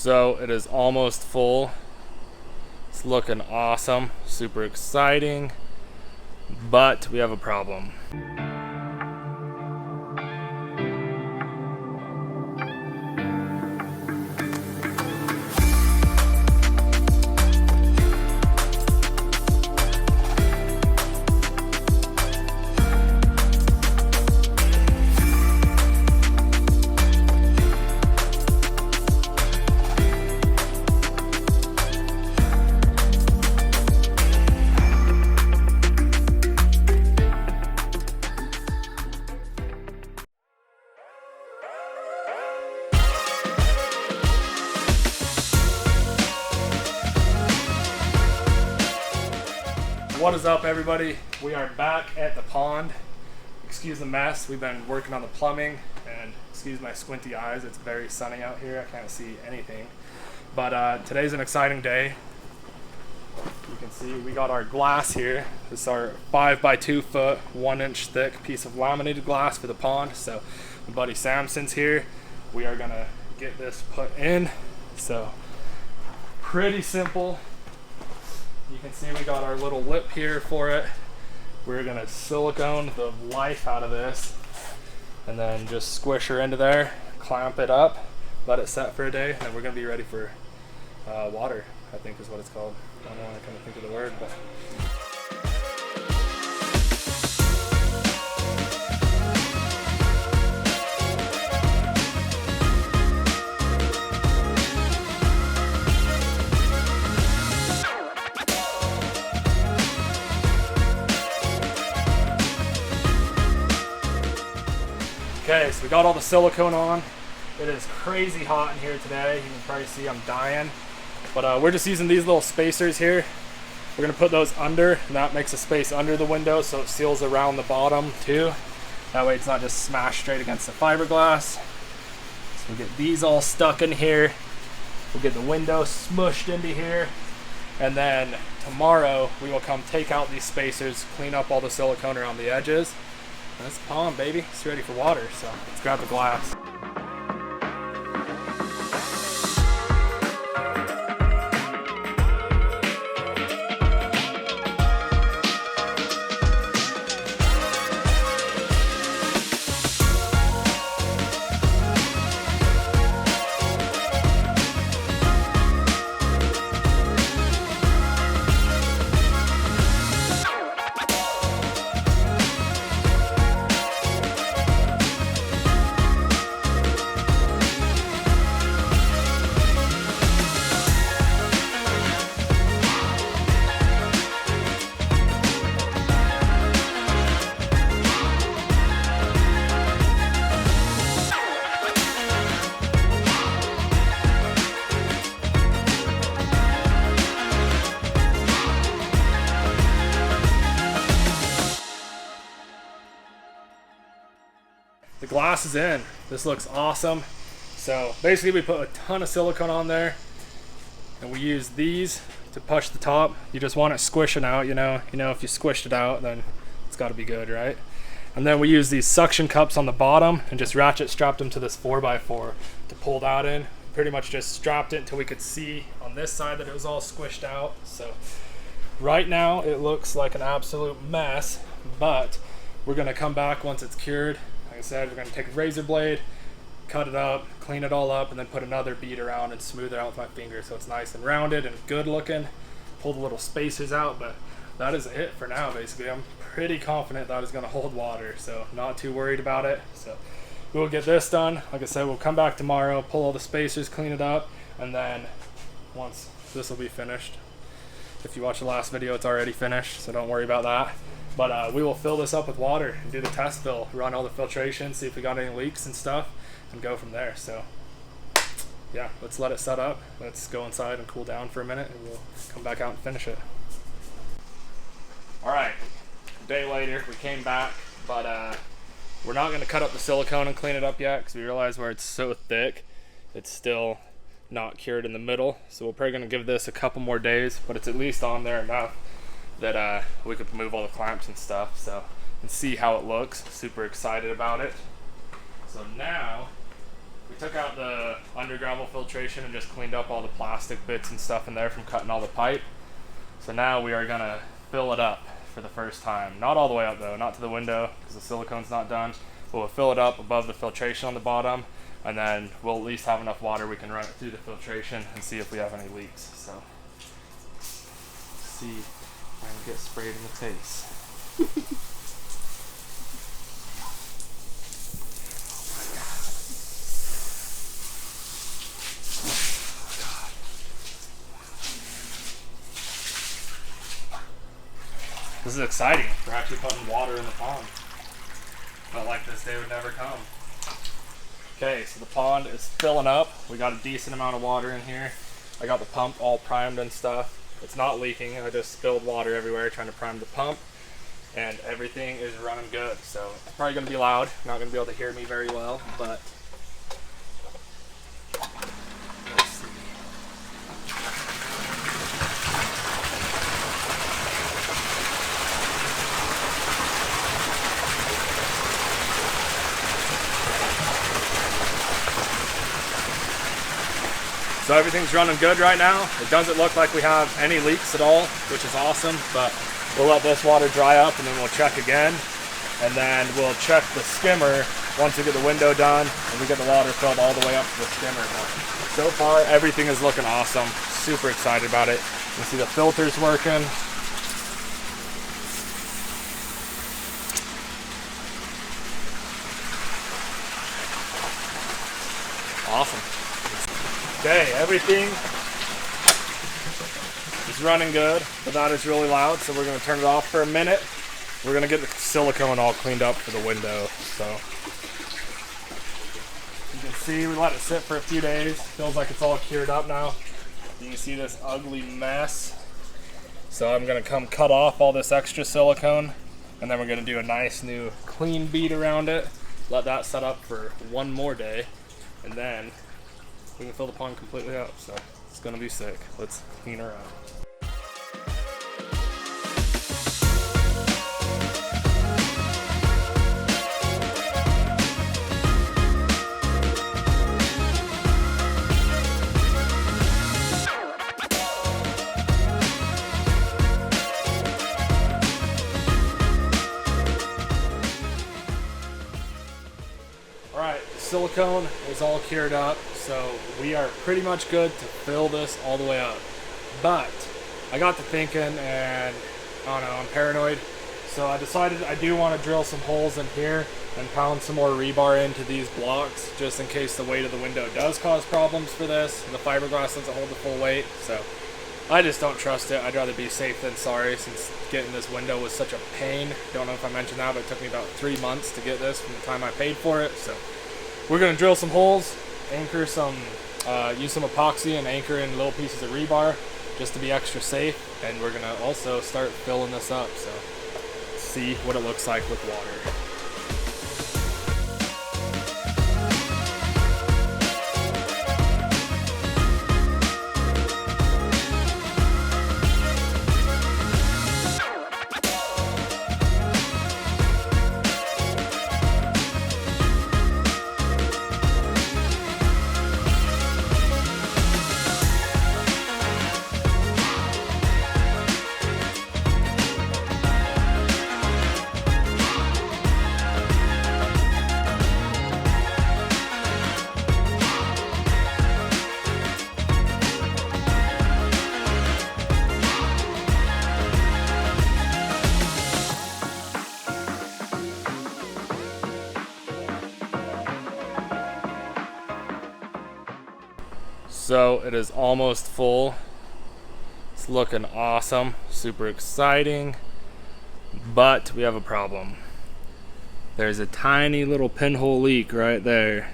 So it is almost full. It's looking awesome, super exciting, but we have a problem. What is up, everybody? We are back at the pond. Excuse the mess. We've been working on the plumbing, and excuse my squinty eyes. It's very sunny out here. I can't see anything. But today's an exciting day. You can see we got our glass here. This is our 5 by 2 foot, 1 inch thick piece of laminated glass for the pond. So my buddy Samson's here. We are gonna get this put in. So pretty simple. You can see we got our little lip here for it. We're gonna silicone the life out of this and then just squish her into there, clamp it up, let it set for a day, and then we're gonna be ready for water, I think is what it's called. I don't know, I can't think of the word, but. Okay, so we got all the silicone on. It is crazy hot in here today. You can probably see I'm dying. But we're just using these little spacers here. We're gonna put those under, and that makes a space under the window so it seals around the bottom too. That way it's not just smashed straight against the fiberglass. So we'll get these all stuck in here. We'll get the window smushed into here. And then tomorrow we will come take out these spacers, clean up all the silicone around the edges. That's the pond, baby. It's ready for water, so let's grab the glass. The glass is in. This looks awesome. So basically we put a ton of silicone on there, and we use these to push the top. You just want it squishing out, you know if you squished it out, then it's got to be good, right? And then we use these suction cups on the bottom and just ratchet strapped them to this 4x4 to pull that in. Pretty much just strapped it until we could see on this side that it was all squished out. So right now it looks like an absolute mess, but we're gonna come back once it's cured. Like I said, we're gonna take a razor blade, cut it up, clean it all up, and then put another bead around and smooth it out with my finger so it's nice and rounded and good looking. Pull the little spacers out, but that is it for now. Basically, I'm pretty confident that is gonna hold water, so not too worried about it. So we'll get this done. Like I said, we'll come back tomorrow, pull all the spacers, clean it up, and then once this will be finished, if you watch the last video, it's already finished, so don't worry about that. But we will fill this up with water and do the test fill, run all the filtration, see if we got any leaks and stuff, and go from there. So yeah, let's let it set up. Let's go inside and cool down for a minute, and we'll come back out and finish it. All right, a day later, we came back, but we're not gonna cut up the silicone and clean it up yet because we realize where it's so thick, it's still not cured in the middle. So we're probably gonna give this a couple more days, but it's at least on there enough that we could remove all the clamps and stuff, so, and see how it looks. Super excited about it. So now We took out the under gravel filtration and just cleaned up all the plastic bits and stuff in there from cutting all the pipe. So now we are gonna fill it up for the first time. Not all the way up though, not to the window because the silicone's not done. But we'll fill it up above the filtration on the bottom, and then we'll at least have enough water we can run it through the filtration and see if we have any leaks. So, let's see if I can get sprayed in the face. This is exciting. We're actually putting water in the pond. Felt like this day would never come. Okay, so the pond is filling up. We got a decent amount of water in here. I got the pump all primed and stuff. It's not leaking. I just spilled water everywhere trying to prime the pump. And everything is running good. So it's probably going to be loud. You're not going to be able to hear me very well, but let's see. So everything's running good right now. It doesn't look like we have any leaks at all, which is awesome, but we'll let this water dry up and then we'll check again. And then we'll check the skimmer once we get the window done and we get the water filled all the way up to the skimmer. But so far, everything is looking awesome. Super excited about it. You can see the filters working. Awesome. Okay, everything is running good, but that is really loud, so we're going to turn it off for a minute. We're going to get the silicone all cleaned up for the window. So you can see we let it sit for a few days. Feels like it's all cured up now. You can see this ugly mess. So I'm going to come cut off all this extra silicone, and then we're going to do a nice new clean bead around it. Let that set up for one more day, and then we can fill the pond completely up, so it's gonna be sick. Let's clean her out. Alright, silicone is all cured up, so we are pretty much good to fill this all the way up. But I got to thinking, and I don't know, I'm paranoid, so I decided I do want to drill some holes in here and pound some more rebar into these blocks just in case the weight of the window does cause problems for this and the fiberglass doesn't hold the full weight. So I just don't trust it. I'd rather be safe than sorry, since getting this window was such a pain. Don't know if I mentioned that, but it took me about 3 months to get this from the time I paid for it. So we're gonna drill some holes, anchor some, use some epoxy and anchor in little pieces of rebar just to be extra safe. And we're gonna also start filling this up. So see what it looks like with water. So it is almost full. It's looking awesome, super exciting, but we have a problem. There's a tiny little pinhole leak right there.